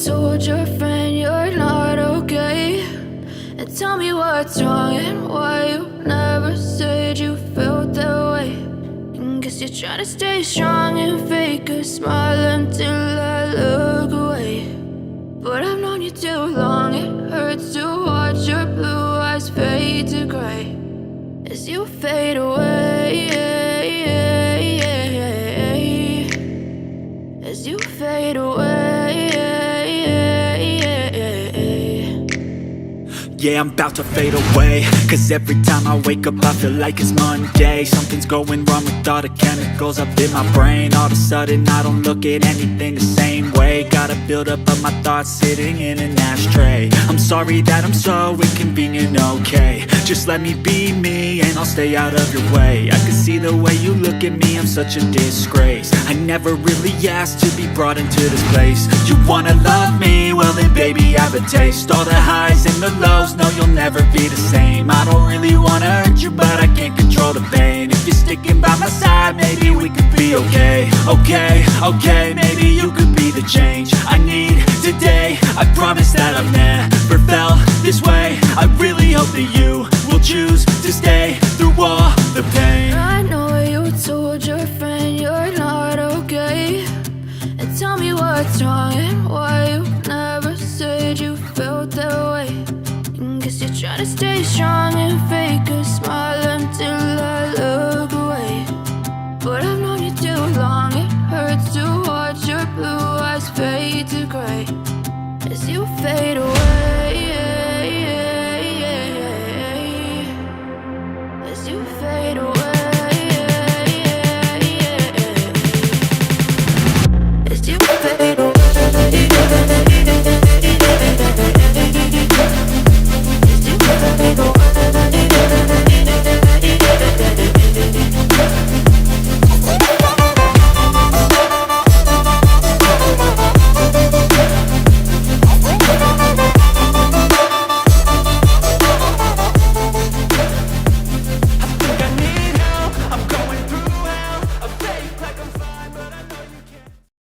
told your friend you're not okay, and tell me what's wrong and why you never said you felt that way. And guess you're trying to stay strong and fake a smile until I look away. But I've known you too long, it hurts to watch your blue eyes fade to gray as you fade away, as you fade away. Yeah, I'm about to fade away, cause every time I wake up I feel like it's Monday. Something's going wrong with all the chemicals up in my brain. All of a sudden I don't look at anything the same way. Got a buildup of my thoughts sitting in an ashtray. I'm sorry that I'm so inconvenient, okay. Just let me be me and I'll stay out of your way. I can see the way you look at me, I'm such a disgrace. I never really asked to be brought into this place. You wanna love me? Well then baby I have a taste. All the highs and the lows, no you'll never be the same. I don't really wanna hurt you but I can't control the pain. If you're sticking by my side maybe we could be okay. Okay, maybe you could be the change I need today. I promise that I've never felt this way. I really hope that you will choose to stay through all the pain. I know you told your friend you're not okay, and tell me what's wrong and why you never said you felt that way. And guess you're trying to stay strong and fake a smile until I look away. But I've known you too long, it hurts to watch your blue eyes fade to gray as you fade away.